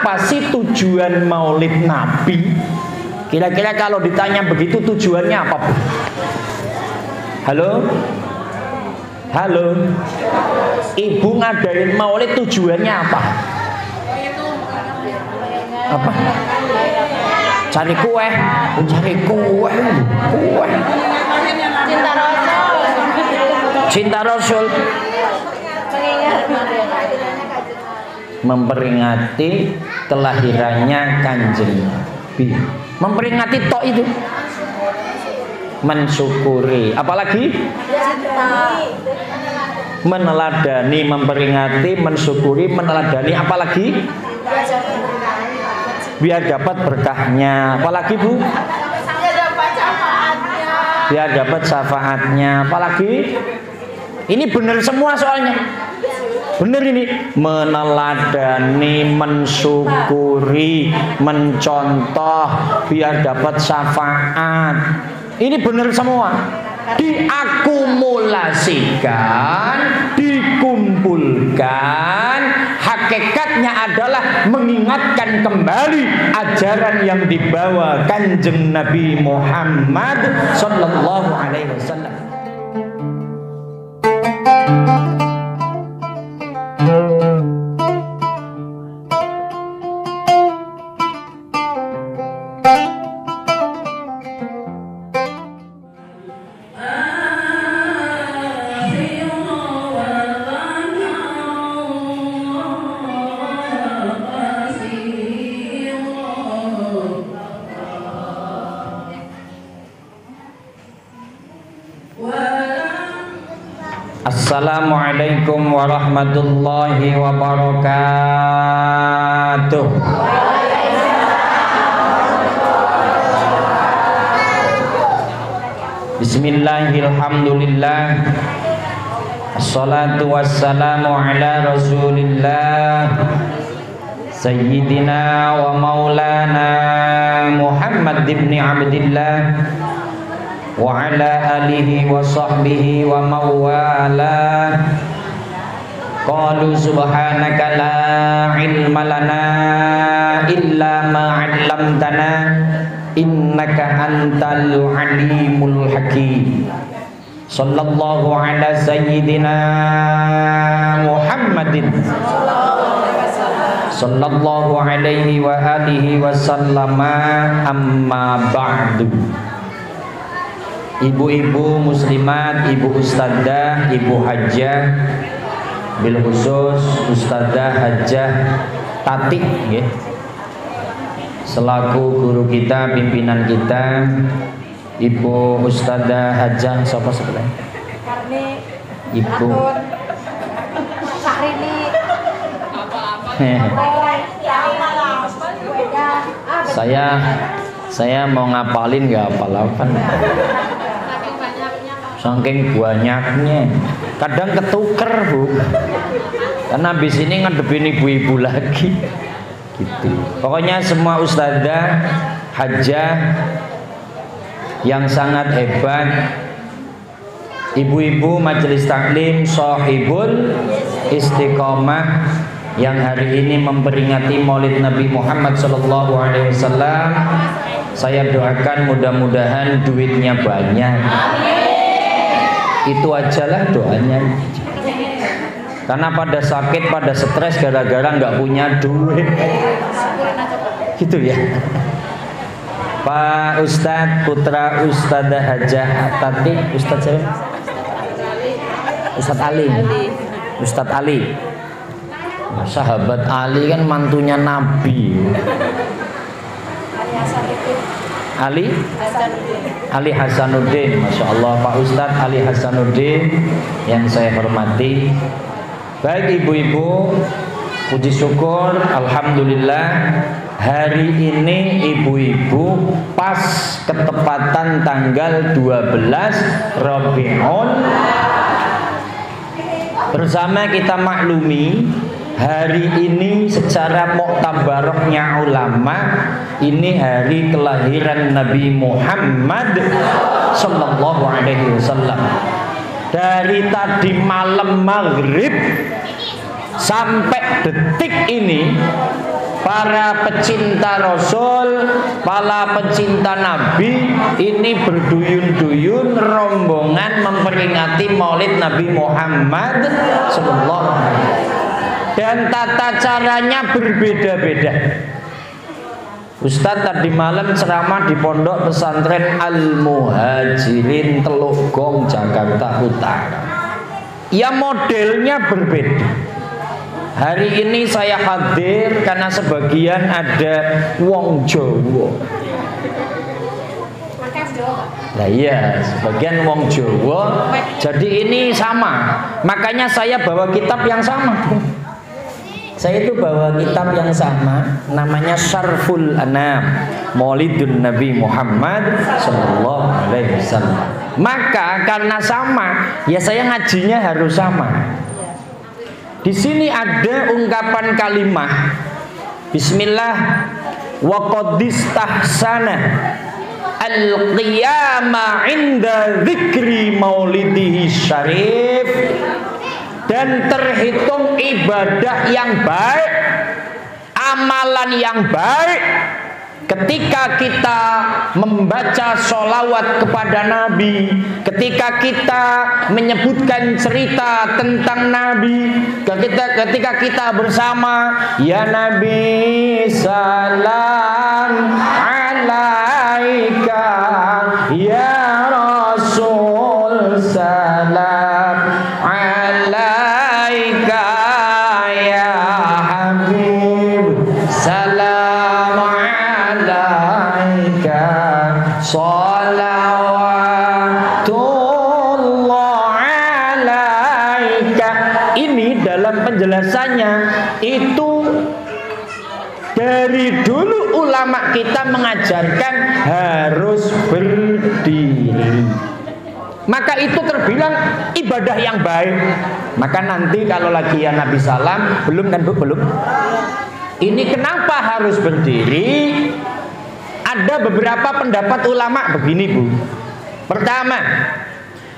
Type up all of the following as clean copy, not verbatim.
apa sih tujuan Maulid Nabi? Kira-kira kalau ditanya begitu tujuannya apa, Bu? Halo? Halo? Ibu ngadain Maulid tujuannya apa? Apa? Cari kue, cari kue, kue. Cinta Rasul. Cinta Rasul. Memperingati kelahirannya Kanjeng Nabi. Memperingati tok itu. Mensyukuri. Apalagi? Meneladani, memperingati, mensyukuri, meneladani. Apalagi? Biar dapat berkahnya. Apalagi, Bu? Biar dapat syafaatnya. Apalagi? Ini benar semua soalnya. Benar ini. Meneladani, mensyukuri, mencontoh, biar dapat syafaat. Ini benar semua. Diakumulasikan, dikumpulkan. Hakikatnya adalah mengingatkan kembali ajaran yang dibawa Kanjeng Nabi Muhammad sallallahu alaihi wasallam. Assalamualaikum warahmatullahi wabarakatuh. Bismillahirrahmanirrahim. Assalatu wassalamu ala rasulillah Sayyidina wa maulana Muhammad ibn Abdillah wa ala alihi wa sahbihi wa mawala. Qalu subhanaka la ilma lana illa ma 'allamtana innaka antal alimul hakim. Sallallahu ala sayyidina Muhammadin sallallahu alaihi wa alihi wa sallama, amma ba'du. Ibu-ibu muslimat, ibu ustadzah, ibu hajjah, bil khusus ustadzah hajjah Tati ya, selaku guru kita, pimpinan kita, ibu ustadzah hajjah siapa sebenarnya? Ibu saya mau ngapalin nggak hafal-hafal. Saking banyaknya, kadang ketuker, Bu, karena habis ini ngadepin ibu-ibu lagi gitu. Pokoknya semua ustadzah hajjah yang sangat hebat, ibu-ibu majelis taklim Shahibul Istiqomah yang hari ini memperingati Maulid Nabi Muhammad sallallahu alaihi wasallam, saya doakan mudah-mudahan duitnya banyak. Itu ajalah doanya. Karena pada sakit, pada stres gara-gara nggak punya duit. Gitu ya. Pak Ustadz putra Ustadzah Hajjah Tati, Ustadz siapa? Ustadz Ali. Ustadz Ali. Sahabat Ali kan mantunya Nabi. Ali Hasanuddin, Masya Allah, Pak Ustadz Ali Hasanuddin yang saya hormati. Baik ibu-ibu, puji syukur, alhamdulillah, hari ini ibu-ibu pas ketepatan tanggal 12 Rabiul. Bersama kita maklumi, hari ini secara muktabaroknya ulama, ini hari kelahiran Nabi Muhammad sallallahu alaihi wasallam. Dari tadi malam maghrib sampai detik ini para pecinta Rasul, para pecinta Nabi ini berduyun-duyun rombongan memperingati Maulid Nabi Muhammad sallallahu alaihi wasallam. Dan tata caranya berbeda-beda. Ustadz tadi malam ceramah di pondok pesantren Al-Muhajirin Teluk Gong, Jakarta Utara. Ya modelnya berbeda. Hari ini saya hadir karena sebagian ada wong Jawa. Nah iya, sebagian wong Jawa. Jadi ini sama. Makanya saya bawa kitab yang sama. Saya itu bawa kitab yang sama, namanya Syarful Anam, Maulidun Nabi Muhammad sallallahu alaihi wasallam. Maka karena sama, ya saya ngajinya harus sama. Di sini ada ungkapan kalimah Bismillah wa qadistahsana al-qiyama inda dzikri maulidihi syarif, dan terhitung ibadah yang baik, amalan yang baik ketika kita membaca sholawat kepada Nabi, ketika kita menyebutkan cerita tentang Nabi, ketika kita bersama, ya Nabi salam alaika, ya Rasul salam alaika, ya Habib salam salawatullah alaika. Ini dalam penjelasannya itu dari dulu ulama kita mengajarkan harus berdiri. Maka itu terbilang ibadah yang baik. Maka nanti kalau lagi ya Nabi salam, belum kan Bu? Belum. Ini kenapa harus berdiri? Ada beberapa pendapat ulama begini Bu. Pertama,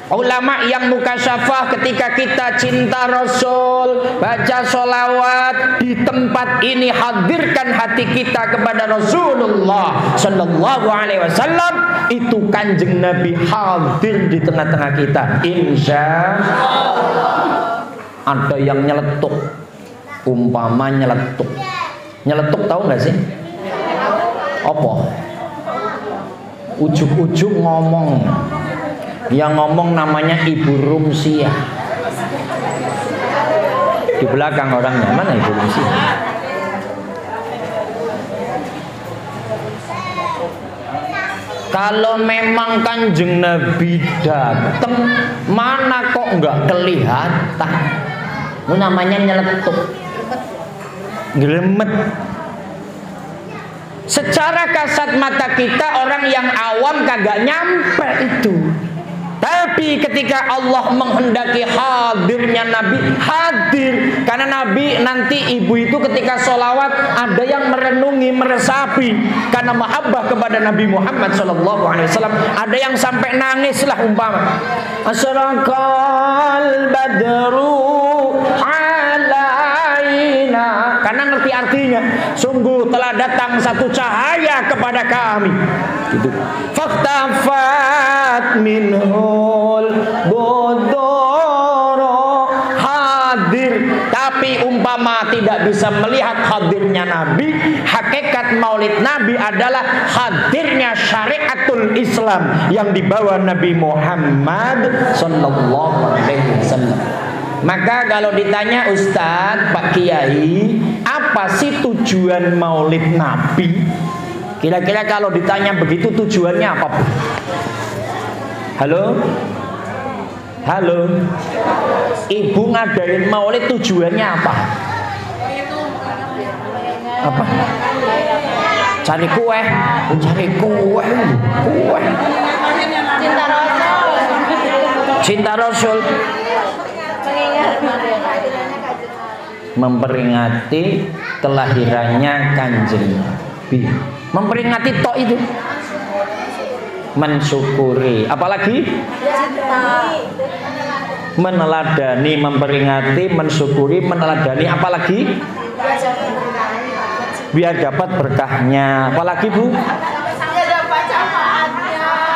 ulama yang mukasyafah ketika kita cinta Rasul, baca sholawat di tempat ini, hadirkan hati kita kepada Rasulullah sallallahu alaihi wasallam, itu Kanjeng Nabi hadir di tengah-tengah kita. Insya Allah. Ada yang nyeletuk, umpama nyeletuk. Nyeletuk tahu nggak sih? Apa? Ujuk-ujuk ngomong. Yang ngomong namanya Ibu Rumsiah. Di belakang orangnya, mana Ibu Rumsiah? Kalau memang Kanjeng Nabi datang, mana kok nggak kelihatan? Itu namanya nyeletuk, gelemet. Secara kasat mata kita, orang yang awam kagak nyampe itu. Tapi ketika Allah menghendaki hadirnya Nabi, hadir. Karena Nabi nanti ibu itu ketika sholawat ada yang merenungi, meresapi karena mahabbah kepada Nabi Muhammad SAW. Ada yang sampai nangis lah umpama. Asyraqal badru alaina. Karena ngerti artinya, sungguh telah datang satu cahaya kepada kami. Gitu. Faktafat minhul bodoro, hadir. Tapi umpama tidak bisa melihat hadirnya Nabi, hakikat maulid Nabi adalah hadirnya syariatul Islam yang dibawa Nabi Muhammad sallallahu alaihi wasallam. Maka kalau ditanya Ustadz, Pak Kiai, apa sih tujuan maulid Nabi? Kira-kira kalau ditanya begitu tujuannya apa Bu? Halo? Halo? Ibu ngadain maulid tujuannya apa? Apa? Cari kue? Cari kue? Kue? Cinta Rasul. Cinta Rasul. Memperingati kelahirannya Kanjeng Nabi. Memperingati tok itu. Mensyukuri. Apalagi? Meneladani, memperingati, mensyukuri, meneladani. Apalagi? biar dapat berkahnya. Apalagi Bu?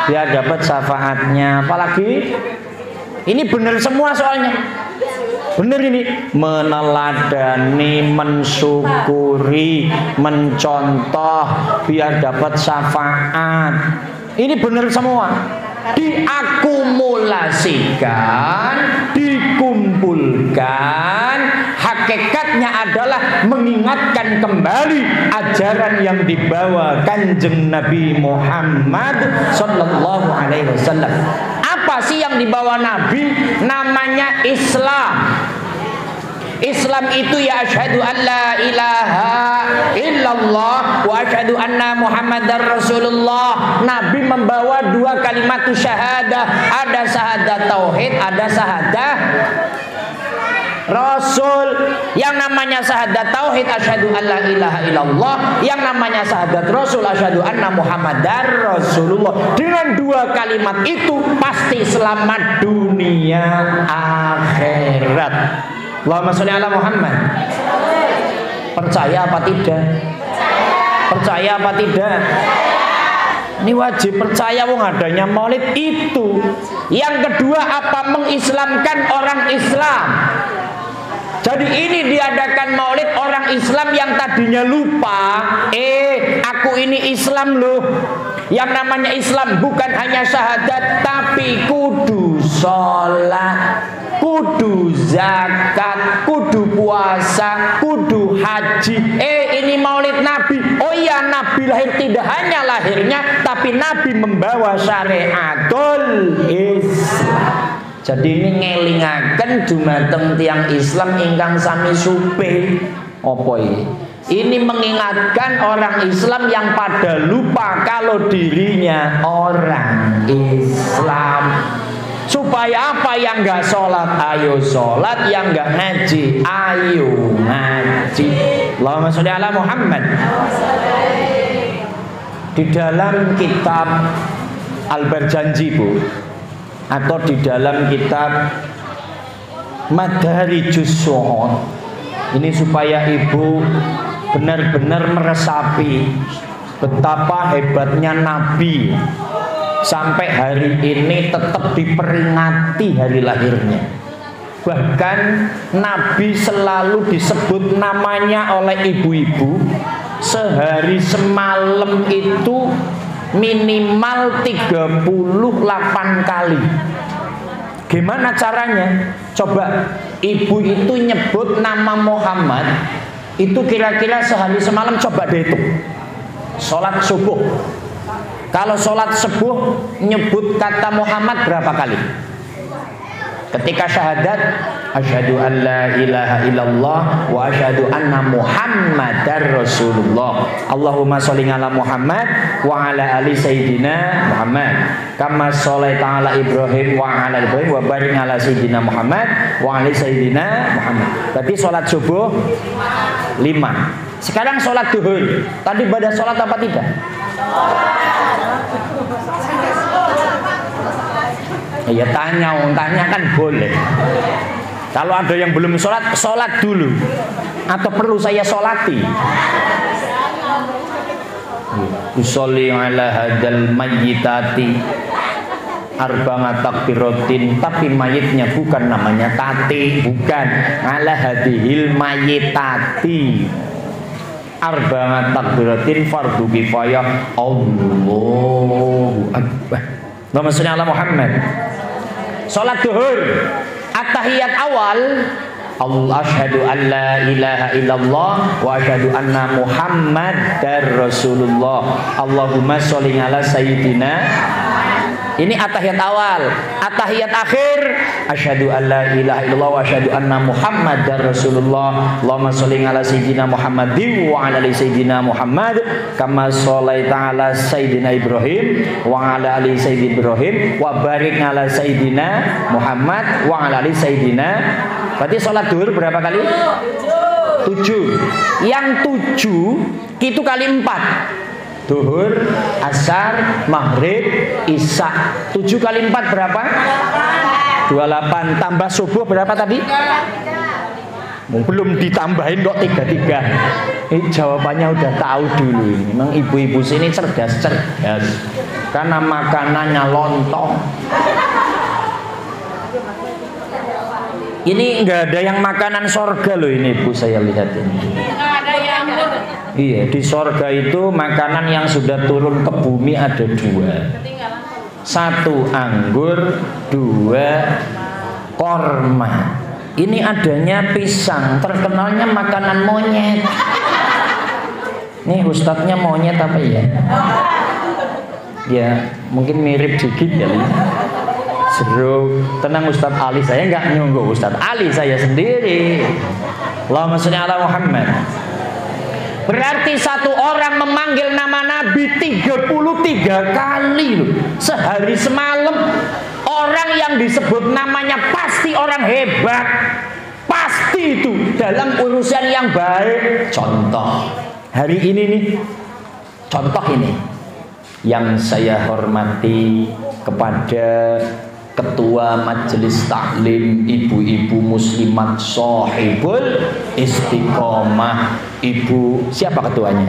Biar dapat syafaatnya. Apalagi? Ini benar semua soalnya. Benar ini. Meneladani, mensyukuri, mencontoh biar dapat syafaat. Ini benar semua. Diakumulasikan, dikumpulkan. Hakikatnya adalah mengingatkan kembali ajaran yang dibawa Kanjeng Nabi Muhammad sallallahu alaihi wasallam. Apa sih yang dibawa Nabi? Namanya Islam. Islam itu ya asyhadu an la ilaha illallah wa asyhadu anna Muhammadar Rasulullah. Nabi membawa dua kalimat syahadah. Ada syahadat tauhid, ada syahadah Rasul. Yang namanya syahadat tauhid asyhadu an la ilaha illallah, yang namanya syahadat Rasul asyhadu anna Muhammadar Rasulullah. Dengan dua kalimat itu pasti selamat dunia akhirat. Allahumma sholli ala Muhammad. Percaya apa tidak? Percaya apa tidak? Ini wajib percaya wong adanya maulid itu. Yang kedua apa? Mengislamkan orang Islam. Jadi ini diadakan maulid orang Islam yang tadinya lupa. Aku ini Islam loh. Yang namanya Islam bukan hanya syahadat, tapi kudu sholat, kudu zakat, kudu puasa, kudu haji. Ini maulid Nabi. Oh iya, Nabi lahir tidak hanya lahirnya, tapi Nabi membawa syariatul Islam. Jadi ini ngelingaken dumateng tiang Islam ingkang sami supe. Apa ini? Ini mengingatkan orang Islam yang pada lupa kalau dirinya orang Islam. Supaya apa? Yang nggak sholat ayo sholat, yang nggak ngaji ayo ngaji. Allahumma sholli ala Muhammad. Di dalam kitab Al-Barjanji Bu, atau di dalam kitab Madarijus Su'ud, ini supaya ibu benar-benar meresapi betapa hebatnya Nabi. Sampai hari ini tetap diperingati hari lahirnya. Bahkan Nabi selalu disebut namanya oleh ibu-ibu. Sehari semalam itu minimal 38 kali. Gimana caranya? Coba ibu itu nyebut nama Muhammad, itu kira-kira sehari semalam coba dihitung. Sholat subuh, kalau sholat subuh nyebut kata Muhammad berapa kali? Ketika syahadat, asyhadu an la ilaha illallah wa asyhadu anna Muhammadar Rasulullah. Allahumma sholli ala Muhammad wa ala ali sayyidina Muhammad. Kama sholaita ala Ibrahim wa ala Ibrahim wa barik ala sayyidina Muhammad wa ali sayyidina Muhammad. Berarti sholat subuh 5. Sekarang sholat duhur. Tadi pada sholat apa tidak? Ya tanya kan boleh. Kalau ada yang belum sholat, sholat dulu. Atau perlu saya sholati? Usolli ala hadal mayyitati arba'at takbiratin. Tapi mayitnya bukan namanya tati, bukan. Ala hadhil mayyitati arba'at takbiratin fardu kifayah. Allahu akbar. Allahumma sholli ala Muhammad. Salat duhur, at-tahiyat awal, Allah asyhadu an la ilaha illallah wa asyhadu anna Muhammadar Rasulullah. Allahumma sholli ala sayyidina. Ini at-tahiyat awal. At-tahiyat akhir, asyhadu an la ilaha illallah wa asyhadu anna Muhammadar Rasulullah. Allahumma sholli ala sayyidina Muhammadin wa ala ali sayyidina Muhammad kama sholaita ala sayyidina Ibrahim wa ala ali sayyidina Ibrahim wa barik ala sayyidina Muhammad wa ala ali sayyidina. Berarti sholat duhur berapa kali? 7. Yang 7 itu kali 4. Duhur, asar, maghrib, isya. 7 kali 4 berapa? 28. Tambah subuh berapa tadi? Belum ditambahin kok 33. Jawabannya udah tahu dulu ini. Memang ibu-ibu sini cerdas-cerdas. Karena makanannya lontong. Ini nggak ada yang makanan sorga loh ini ibu, saya lihat ini. Nggak ada yang Iya, di sorga itu makanan yang sudah turun ke bumi ada 2. Satu anggur, 2 korma. Ini adanya pisang, terkenalnya makanan monyet. Nih ustadznya monyet apa ya? Ya mungkin mirip dikit ya. Jeruk. Tenang Ustadz Ali, saya nggak nyunggu Ustadz Ali, saya sendiri. Allahumma sholli ala Muhammad. Berarti satu orang memanggil nama Nabi 33 kali loh, sehari semalam. Orang yang disebut namanya pasti orang hebat, pasti itu dalam urusan yang baik. Contoh hari ini nih, contoh ini yang saya hormati kepada Ketua Majelis Taklim Ibu-ibu Muslimat Shahibul Istiqomah. Ibu siapa ketuanya?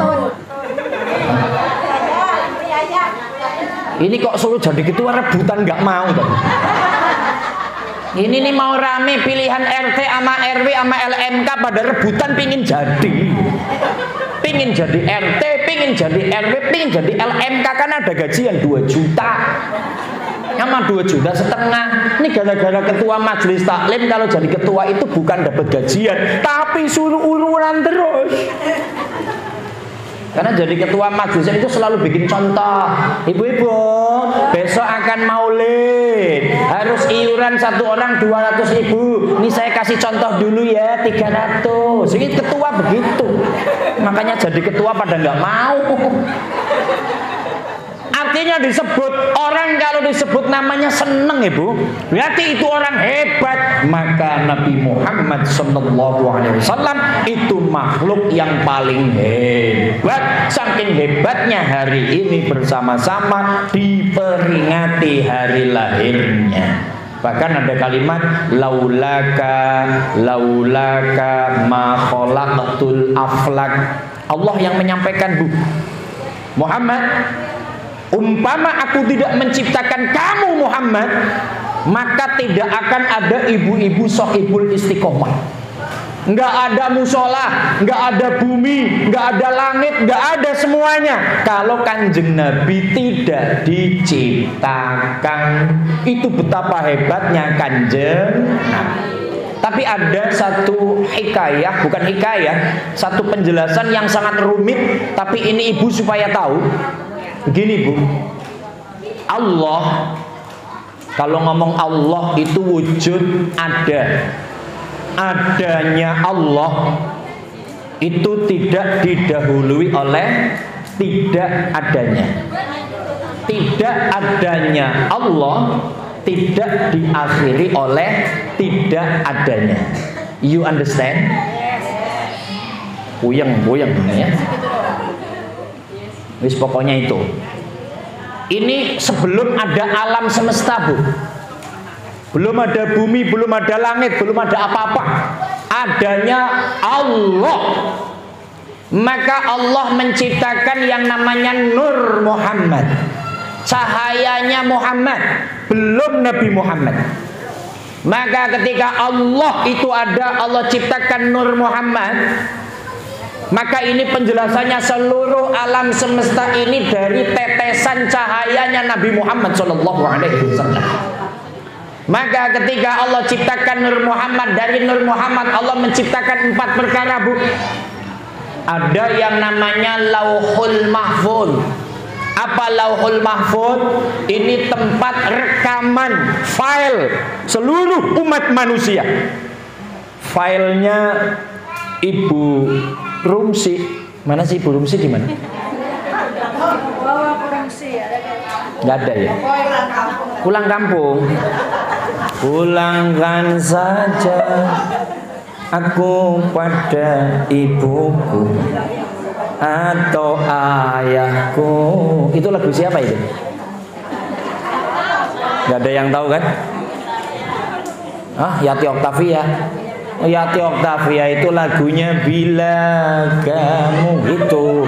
Ini kok suruh jadi ketua rebutan nggak mau kan? Ini nih mau rame pilihan RT sama RW sama LMK pada rebutan pingin jadi. Pingin jadi RT, pingin jadi RW, pingin jadi LMK karena ada gajian 2 juta. Sama 2,5 juta. Ini gara-gara ketua majelis taklim kalau jadi ketua itu bukan dapat gajian, tapi suruh urunan terus. Karena jadi ketua majelis itu selalu bikin contoh. Ibu-ibu, besok akan maulid, harus iuran satu orang 200.000. Ini saya kasih contoh dulu ya, 300. Jadi ketua begitu. Makanya jadi ketua pada nggak mau. Artinya disebut orang, kalau disebut namanya seneng ibu, berarti itu orang hebat. Maka Nabi Muhammad SAW itu makhluk yang paling hebat. Saking hebatnya hari ini bersama-sama diperingati hari lahirnya. Bahkan ada kalimat laulaka ma khalaqtul aflak. Allah yang menyampaikan, Bu Muhammad, umpama aku tidak menciptakan kamu Muhammad, maka tidak akan ada ibu-ibu Shahibul Istiqomah. Nggak ada musola, nggak ada bumi, nggak ada langit, nggak ada semuanya kalau Kanjeng Nabi tidak diciptakan. Itu betapa hebatnya Kanjeng Nabi. Tapi ada satu hikayah, bukan hikayah, satu penjelasan yang sangat rumit, tapi ini ibu supaya tahu. Begini Bu, Allah, kalau ngomong Allah itu wujud ada. Adanya Allah itu tidak didahului oleh tidak adanya. Tidak adanya Allah tidak diakhiri oleh tidak adanya. You understand? Puyeng ya. Wis pokoknya itu. Ini sebelum ada alam semesta Bu. Belum ada bumi, belum ada langit, belum ada apa-apa. Adanya Allah. Maka Allah menciptakan yang namanya Nur Muhammad. Cahayanya Muhammad, belum Nabi Muhammad. Maka ketika Allah itu ada, Allah ciptakan Nur Muhammad. Maka ini penjelasannya seluruh alam semesta ini dari tetesan cahayanya Nabi Muhammad SAW. Maka ketika Allah ciptakan Nur Muhammad, dari Nur Muhammad Allah menciptakan 4 perkara Bu. Ada yang namanya Lauhul Mahfuz. Apa Lauhul Mahfuz? Ini tempat rekaman file seluruh umat manusia. Filenya Ibu Rumsi, mana sih Ibu Rumsi di mana? Nggak ada ya? Pulang kampung. Pulangkan saja aku pada ibuku atau ayahku. Itu lagu siapa itu? Nggak ada yang tahu kan? Ah, Yati Oktavia. Yati Octavia itu lagunya Bila Kamu itu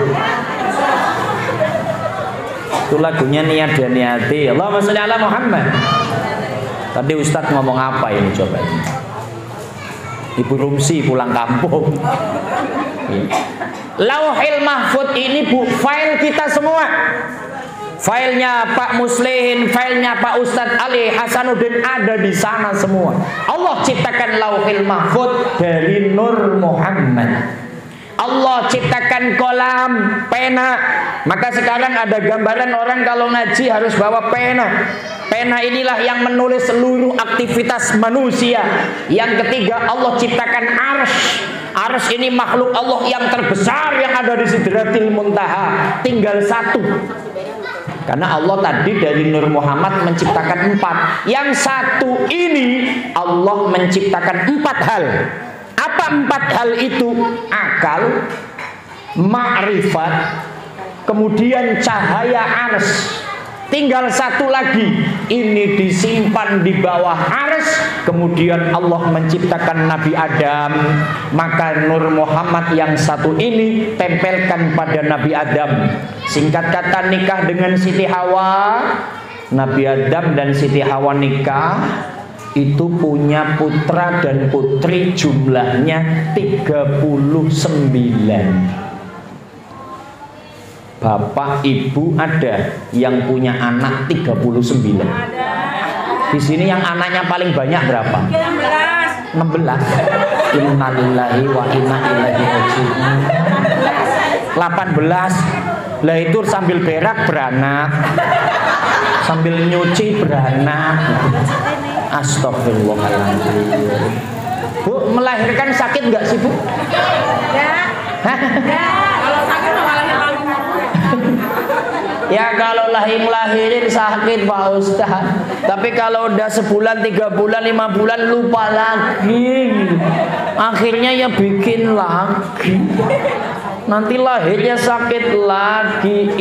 lagunya Niat dan Niati. Allahumma sholli ala Muhammad. Tadi Ustadz ngomong apa ini coba? Ibu Rumsi pulang kampung. Lauhil Mahfud ini file kita semua. Filenya Pak Muslihin, filenya Pak Ustadz Ali Hasanuddin ada di sana semua. Allah ciptakan Lauhil Mahfud dari Nur Muhammad. Allah ciptakan kolam, pena. Maka sekarang ada gambaran orang kalau ngaji harus bawa pena. Pena inilah yang menulis seluruh aktivitas manusia. Yang ketiga, Allah ciptakan arsy. Arsy ini makhluk Allah yang terbesar yang ada di Sidratil Muntaha. Tinggal satu. Karena Allah tadi dari Nur Muhammad menciptakan 4. Yang satu ini Allah menciptakan 4 hal. Apa 4 hal itu? Akal, ma'rifat, kemudian cahaya arsy. Tinggal satu lagi, ini disimpan di bawah arsy. Kemudian Allah menciptakan Nabi Adam. Maka Nur Muhammad yang satu ini tempelkan pada Nabi Adam. Singkat kata nikah dengan Siti Hawa. Nabi Adam dan Siti Hawa nikah, itu punya putra dan putri jumlahnya 39. Bapak ibu ada yang punya anak 39. Di sini yang anaknya paling banyak berapa? 16. Innalillahi wa inna ilaihi raji'un. 18. Lah itu sambil berak beranak, sambil nyuci beranak. Astagfirullahaladzim. Bu, melahirkan sakit nggak sih Bu? Ya. Kalau sakit malah lahir. Ya kalau lahirin sakit Pak Ustaz. Tapi kalau udah sebulan, 3 bulan, 5 bulan lupa lagi. Akhirnya ya bikin lagi. Nanti lahirnya sakit lagi.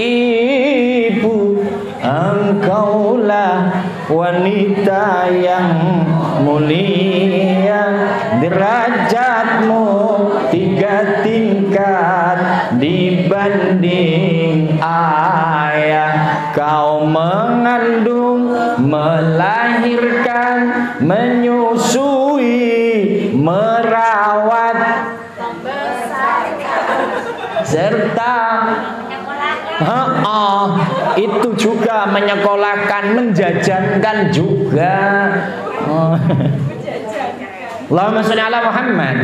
Ibu, engkaulah wanita yang mulia, derajatmu 3 tingkat dibanding ayah. Kau mengandung, melahirkan, menyusui, merawat, serta itu juga menyekolahkan, menjajankan juga. Allahumma sholli ala Muhammad.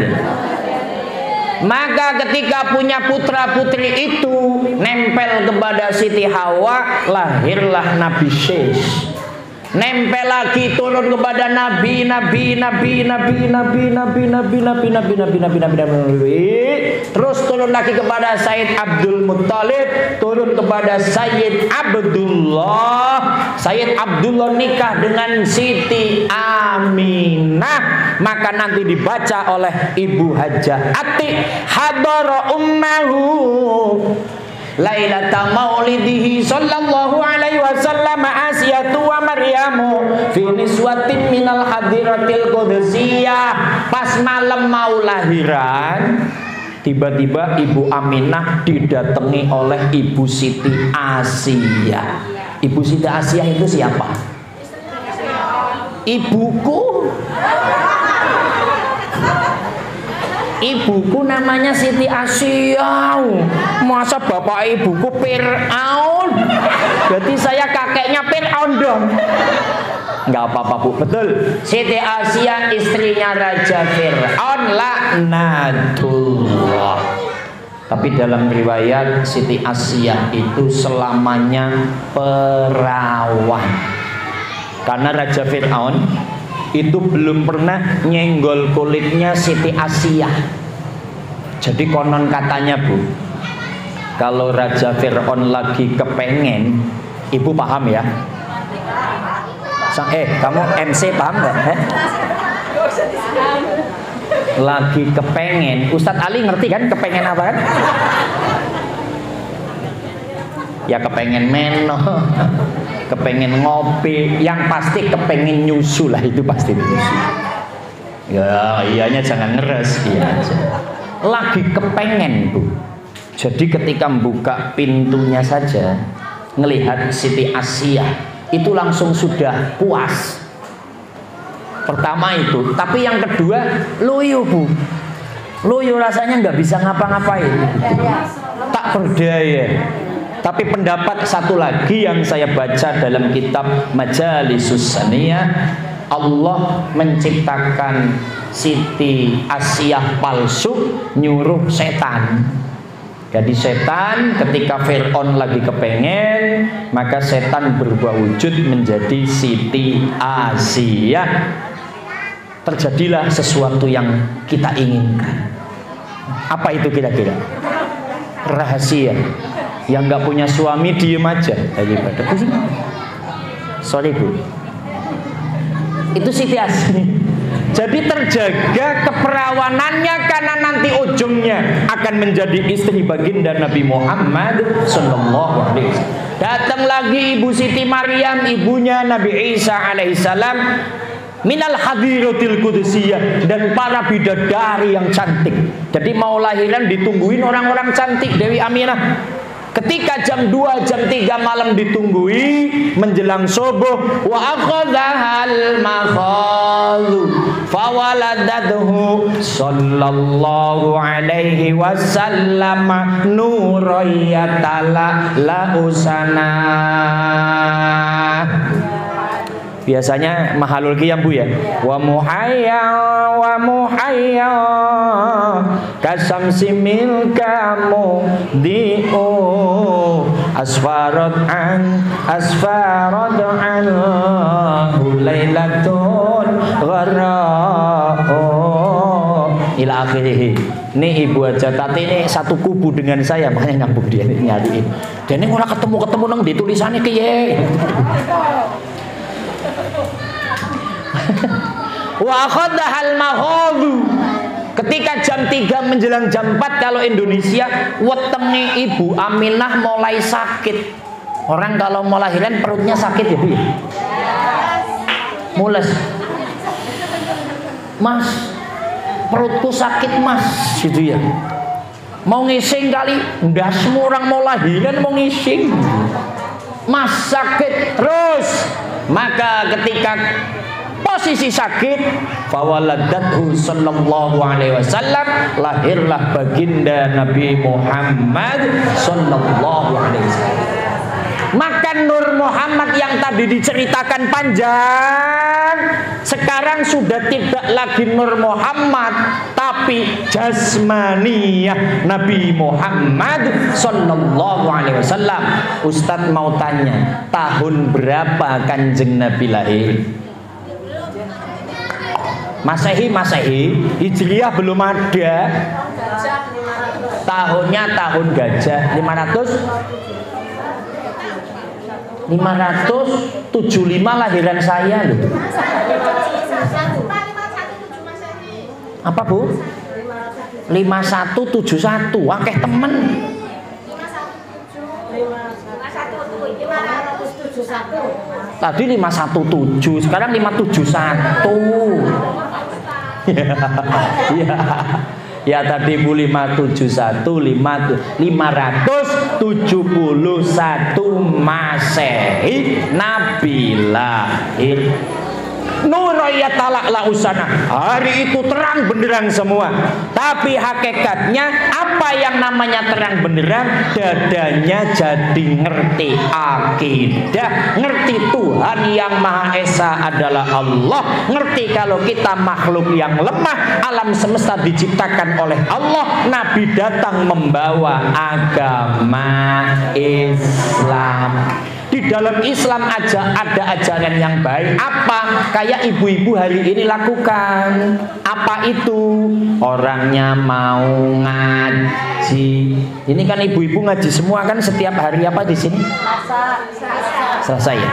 Maka ketika punya putra putri itu nempel kepada Siti Hawa, lahirlah Nabi Syekh. Nempel lagi turun kepada nabi, terus turun lagi kepada Sayyid Abdul Muttalib, turun kepada Sayyid Abdullah. Sayyid Abdullah nikah dengan Siti Aminah. Maka nanti dibaca oleh Ibu Hajah Atiq, hadara ummahu lailata maulidihi sallallahu alaihi wasallam Asiyatu wa Maryamu fi niswatin minal hadiratil qudsiyah. Pas malam mau lahiran, tiba-tiba Ibu Aminah didatangi oleh Ibu Siti Asiyah. Ibu Siti Asiyah itu siapa? Ibuku. Ibuku namanya Siti Asiyah. Masa bapak ibuku Fir'aun? Berarti saya kakeknya Fir'aun dong. Enggak apa-apa Bu, betul. Siti Asiyah istrinya Raja Fir'aun laknatullah. Tapi dalam riwayat Siti Asiyah itu selamanya perawan. Karena Raja Fir'aun itu belum pernah nyenggol kulitnya Siti Asiyah. Jadi konon katanya Bu, kalau Raja Fir'aun lagi kepengen, Ibu paham ya? Kamu MC paham nggak? Lagi kepengen, Ustadz Ali ngerti kan kepengen apa kan? Ya kepengen meno, kepengen ngopi, yang pasti kepengen nyusu lah, itu pasti nyusu. Ya, iyanya jangan ngeres, iya aja. Lagi kepengen, Bu. Jadi ketika membuka pintunya saja, ngelihat Siti Asia, itu langsung sudah puas. Pertama itu, tapi yang kedua, loyo, Bu. Loyo rasanya nggak bisa ngapa-ngapain. Tak berdaya. Tapi pendapat satu lagi yang saya baca dalam kitab Majalisus Saniyah, Allah menciptakan Siti Asia palsu nyuruh setan. Jadi setan ketika Fir'aun lagi kepengen, maka setan berubah wujud menjadi Siti Asia. Terjadilah sesuatu yang kita inginkan. Apa itu kira-kira? Rahasia. Yang nggak punya suami diem aja daripada pusing. Sorry, Bu. Itu Siti Asia. Jadi terjaga keperawanannya karena nanti ujungnya akan menjadi istri baginda Nabi Muhammad sallallahu alaihi wasallam. Datang lagi Ibu Siti Maryam, ibunya Nabi Isa alaihissalam, minal hadiratil qudusiyah, dan para bidadari yang cantik. Jadi mau lahiran ditungguin orang-orang cantik. Dewi Aminah ketika jam 2, jam 3 malam ditunggui menjelang subuh, wa akhadhal makhadhu fawaladathu sallallahu alaihi wasallam nurayatala lausana. Biasanya mahalul qiyam, Bu, ya. Wa muhayya kasamsi milkamu di'u asfarad an hulailatun ghara'u ila akhirih. Ini Ibu Haja Tati ini satu kubu dengan saya, makanya nyambung dia nyariin. Dan ini ora ketemu nang ditulisannya kiye. Wa khadhal maghadhu. Ketika jam 3 menjelang jam 4 kalau Indonesia, wetenge Ibu Aminah mulai sakit. Orang kalau mau lahiran perutnya sakit ya, Bu, ya? Mules. Mas, perutku sakit, Mas, gitu ya. Mau ngising kali, ndak semua orang mau lahiran mau ngising. Mas sakit terus. Maka ketika posisi sakit, fawaladathu sallallahu alaihi wasallam, lahirlah baginda Nabi Muhammad sallallahu alaihi wasallam. Maka Nur Muhammad yang tadi diceritakan panjang, sekarang sudah tidak lagi Nur Muhammad, tapi jasmaniyah Nabi Muhammad sallallahu alaihi wasallam. Ustadz mau tanya, tahun berapa Kanjeng Nabi lahir? Masehi, Hijriah belum ada. Tahunnya tahun gajah. 575 lahiran saya loh. Apa, Bu? 5171. Akeh temen. 517. Tadi 517, sekarang 571. Ya. Ya tadi Bu 571 571 Masehi Nabi lahir. Nurayatala lausana. Hari itu terang benderang semua. Tapi hakikatnya apa yang namanya terang benderang? Dadanya jadi ngerti akidah, ngerti Tuhan yang Maha Esa adalah Allah, ngerti kalau kita makhluk yang lemah, alam semesta diciptakan oleh Allah. Nabi datang membawa agama Islam. Di dalam Islam aja ada ajaran yang baik. Apa? Kayak ibu-ibu hari ini lakukan. Apa itu? Orangnya mau ngaji. Ini kan ibu-ibu ngaji semua kan setiap hari apa di sini? Selasa ya.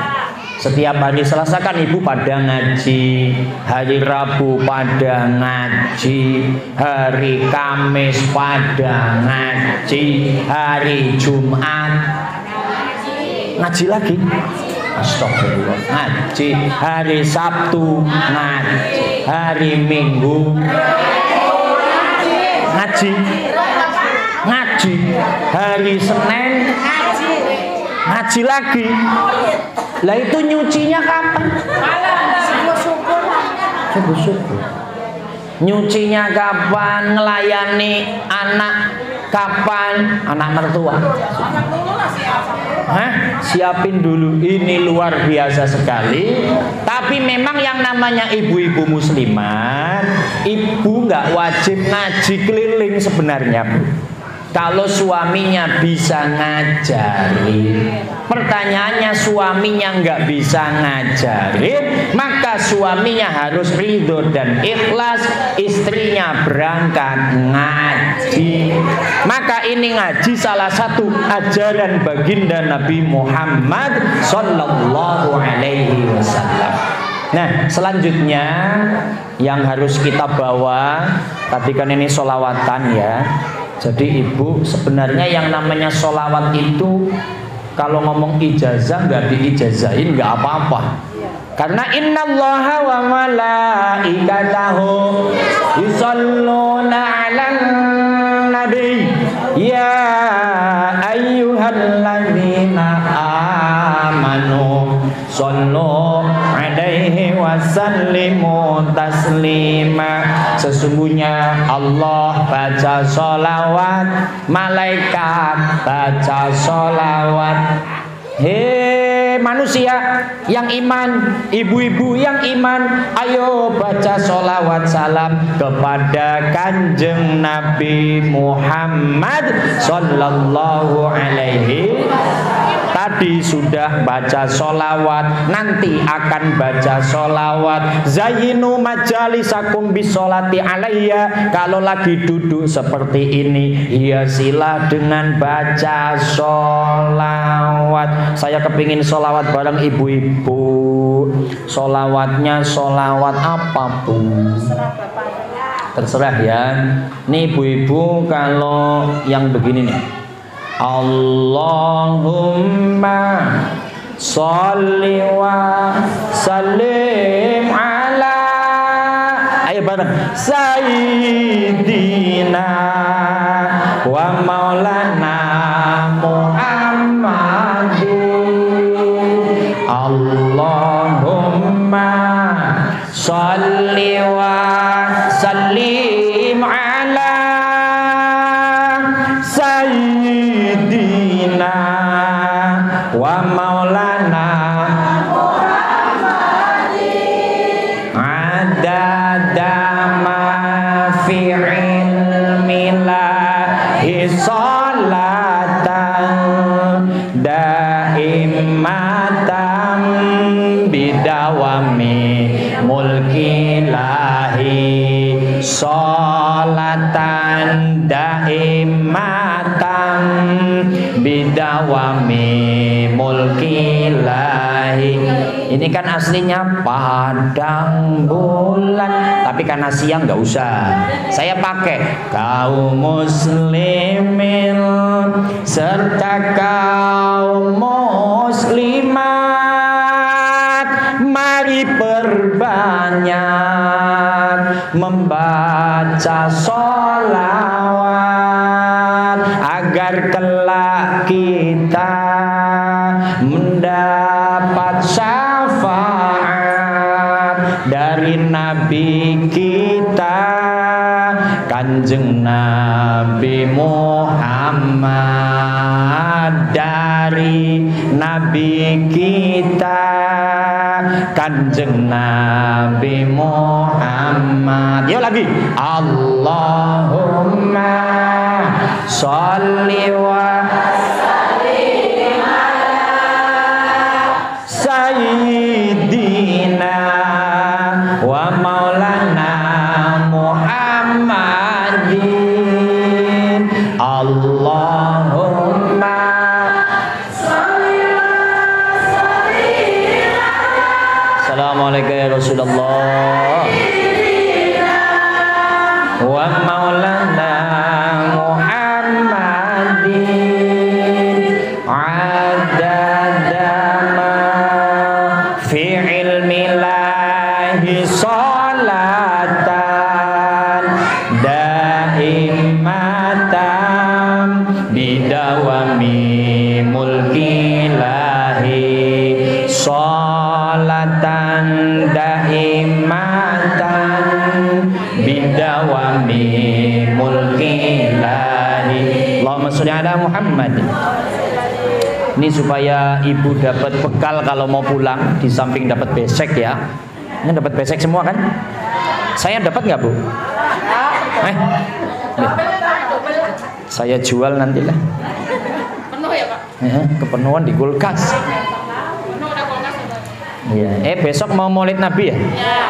Setiap hari Selasa kan ibu pada ngaji, hari Rabu pada ngaji, hari Kamis pada ngaji, hari Jumat ngaji lagi. Astagfirullah. Ngaji hari Sabtu, ngaji hari Minggu, ngaji hari Senin, ngaji lagi. Lah itu nyucinya kapan? Subuh-subuh. Nyucinya kapan? Ngelayani anak kapan? Anak mertua. Siapin dulu. Ini luar biasa sekali. Tapi memang yang namanya ibu-ibu muslimat, ibu nggak wajib ngaji keliling sebenarnya, Bu. Kalau suaminya bisa ngajarin, pertanyaannya suaminya nggak bisa ngajarin, maka suaminya harus ridho dan ikhlas istrinya berangkat ngaji. Maka ini ngaji salah satu ajaran baginda Nabi Muhammad Sallallahu Alaihi Wasallam. Nah, selanjutnya yang harus kita bawa, tadi kan ini sholawatan ya. Jadi ibu, sebenarnya yang namanya sholawat itu kalau ngomong ijazah nggak diijazahin nggak apa-apa. Karena innallaha wa malaikatahu yusholluna 'alan nabi ya ayyuhalladzina amanu shollu 'alaihi wasallimu taslima. Sesungguhnya Allah baca sholawat, malaikat baca sholawat. Hei manusia yang iman, ibu-ibu yang iman, ayo baca sholawat salam kepada Kanjeng Nabi Muhammad Sallallahu Alaihi. Tadi sudah baca sholawat, nanti akan baca sholawat. Zayyinu majalisakum bisolati alayya. Kalau lagi duduk seperti ini, hiasilah dengan baca sholawat. Saya kepingin sholawat bareng ibu-ibu. Sholawatnya sholawat apapun, terserah ya. Nih ibu-ibu, kalau yang begini nih, Allahumma sholli wa sallim ala, ayo bareng, Sayyidina wa maulana Muhammadin. Allahumma sholli wa sallim ala Sayyidina wa maulana Muhammadin. Adada ma fi ilmillahi sholatan daimatan bidawami mulkilahi sholatan daimatan bidawami mulkilahi. Ini kan aslinya padang bulan, tapi karena siang nggak usah. Saya pakai kaum muslimin serta kaum muslimat, mari perbanyak membaca sholawat agar kelak kita mendapat syafaat dari Nabi kita Kanjeng Nabi Muhammad, dari Nabi kita Kanjeng Nabi Muhammad. Yuk lagi, Allahumma sholli wa sallim ala Sayyidina wa maulana Muhammadin. Allahumma sholli wa sallim ala. Assalamualaikum ya Rasulullah wa maulana Muhammadin adada ma mulkilahi sholatan daimatan bidawami mulkilahi. Allahumma sholli ala Muhammad. Ini supaya ibu dapat bekal kalau mau pulang, di samping dapat besek ya. Ini dapat besek semua kan? Saya dapat nggak Bu? Saya jual nantilah. Penuh ya Pak? Kepenuhan di kulkas. Penuh udah kulkas ya Pak? Iya. Besok mau maulid Nabi ya? Ya,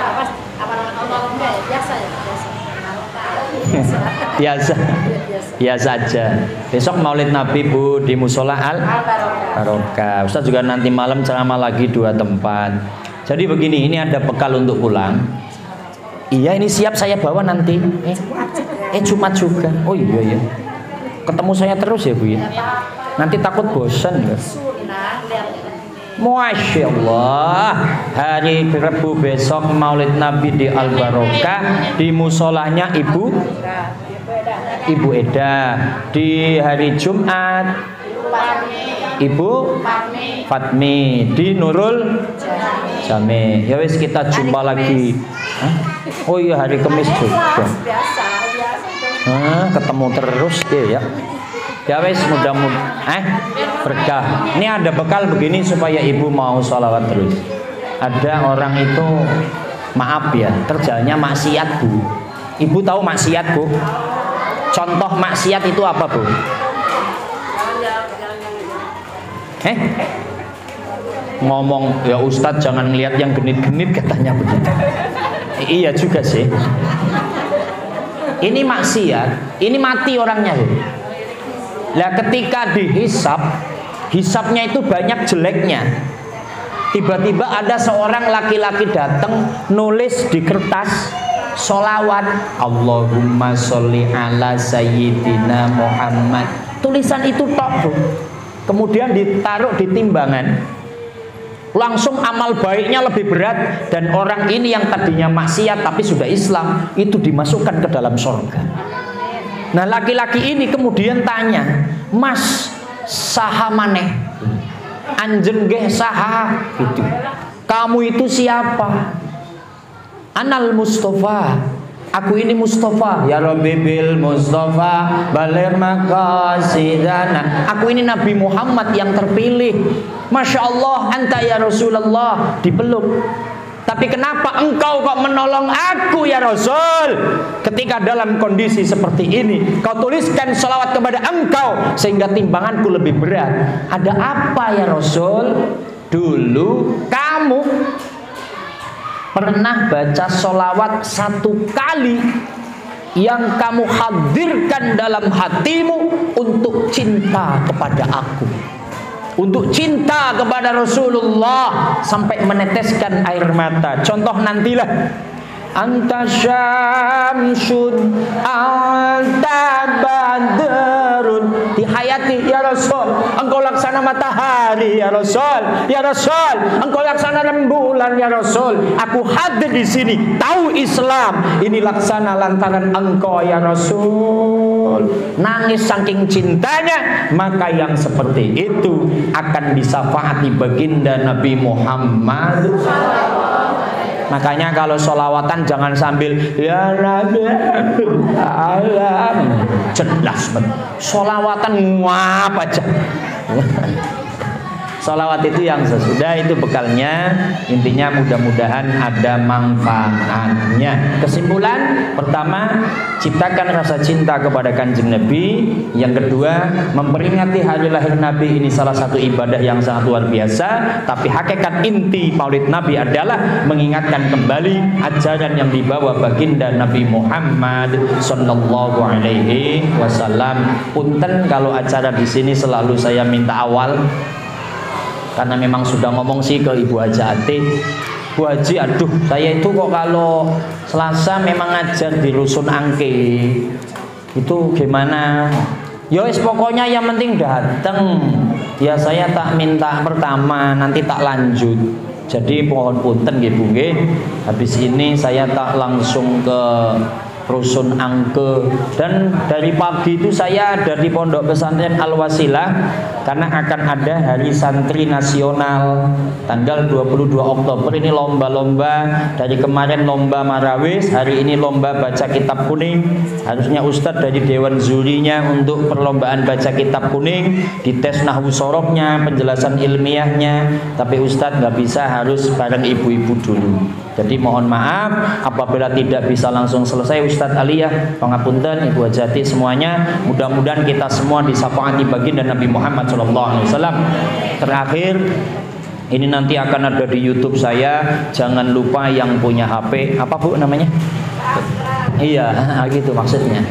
biasa ya, Biasa. Biasa aja. Besok maulid Nabi Bu di Musola Al Barokah. Ustaz juga nanti malam ceramah lagi 2 tempat. Jadi begini, ini ada bekal untuk pulang. Iya, ini siap saya bawa nanti. Jumat juga. Oh iya. Ketemu saya terus ya Bu ya. Nanti takut bosan loh. Masya Allah. Hari Rabu besok maulid Nabi di Al Barokah, di musolahnya Ibu Eda. Di hari Jumat Ibu Fatmi. Di Nurul Jami. Ya wis, kita jumpa lagi. Oh iya, hari Kamis juga. Ketemu terus deh ya. Ya wis, mudah-mudahan berkah. Ini ada bekal begini supaya ibu mau sholawat terus. Ada orang itu, maaf ya, kerjanya maksiat Bu. Ibu tahu maksiat Bu? Contoh maksiat itu apa Bu? Ngomong ya Ustadz jangan lihat yang genit-genit katanya begitu. Iya juga sih. Ini maksiat, ini mati orangnya Bu. Lah ketika dihisap, hisapnya itu banyak jeleknya. Tiba-tiba ada seorang laki-laki datang nulis di kertas sholawat Allahumma sholli ala sayyidina Muhammad. Tulisan itu tok Bu. Kemudian ditaruh di timbangan. Langsung amal baiknya lebih berat, dan orang ini yang tadinya maksiat tapi sudah Islam itu dimasukkan ke dalam surga. Nah laki-laki ini kemudian tanya, Mas saha maneh? Anjen nggih saha? Gitu. Kamu itu siapa? Anal Mustafa. Aku ini Mustafa. Ya Rabbi bil Mustafa balir maqasidana. Aku ini Nabi Muhammad yang terpilih. Masya Allah, anta ya Rasulullah. Dipeluk. Tapi kenapa engkau kok menolong aku ya Rasul? Ketika dalam kondisi seperti ini, kau tuliskan sholawat kepada engkau sehingga timbanganku lebih berat. Ada apa ya Rasul? Dulu kamu pernah baca sholawat 1 kali yang kamu hadirkan dalam hatimu untuk cinta kepada aku, untuk cinta kepada Rasulullah sampai meneteskan air mata. Contoh nantilah. Anta syamsun anta badrun. Di hayati ya Rasul, engkau laksana matahari ya Rasul. Ya Rasul, engkau laksana rembulan ya Rasul. Aku hadir di sini, tahu Islam ini laksana lantaran engkau ya Rasul. Nangis saking cintanya, maka yang seperti itu akan disyafaati baginda Nabi Muhammad. Makanya kalau sholawatan jangan sambil ya Nabi alam, jelas banget. Sholawatan ngap aja. Sholawat itu yang sesudah, itu bekalnya. Intinya mudah-mudahan ada manfaatnya. Kesimpulan pertama, ciptakan rasa cinta kepada Kanjeng Nabi. Yang kedua, memperingati hari lahir Nabi ini salah satu ibadah yang sangat luar biasa. Tapi hakikat inti Maulid Nabi adalah mengingatkan kembali ajaran yang dibawa baginda Nabi Muhammad Sallallahu Alaihi Wasallam. Punten kalau acara di sini selalu saya minta awal, karena memang sudah ngomong sih ke Ibu Haji Ati, Bu Haji, aduh saya itu kok kalau Selasa memang ngajar di Rusun Angke, itu gimana? Yowes pokoknya yang penting datang. Ya saya tak minta pertama, nanti tak lanjut. Jadi pohon punten nggih Bu nggih. Habis ini saya tak langsung ke rusun angke. Dan dari pagi itu saya ada di Pondok Pesantren Al-Wasilah karena akan ada Hari Santri Nasional tanggal 22 Oktober. Ini lomba-lomba, dari kemarin lomba Marawis, hari ini lomba baca kitab kuning. Harusnya Ustadz dari Dewan Zurinya untuk perlombaan baca kitab kuning, dites nahwu sorofnya, penjelasan ilmiahnya, tapi Ustadz nggak bisa, harus bareng ibu-ibu dulu. Jadi mohon maaf apabila tidak bisa langsung selesai. Ustadz Aliyah, pangapunten, Ibu Hajati semuanya. Mudah-mudahan kita semua disafaati baginda Nabi Muhammad SAW. Terakhir, ini nanti akan ada di YouTube saya. Jangan lupa yang punya HP, apa Bu namanya? Iya, gitu maksudnya.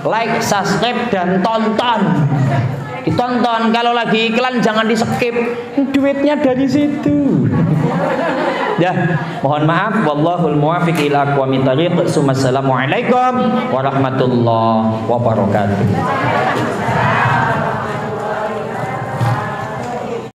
Like, subscribe dan tonton. Ditonton, kalau lagi iklan jangan di skip, duitnya dari situ. Ya, mohon maaf, wallahul muwaffiq ila aqwamit thariq. Assalamualaikum warahmatullahi wabarakatuh.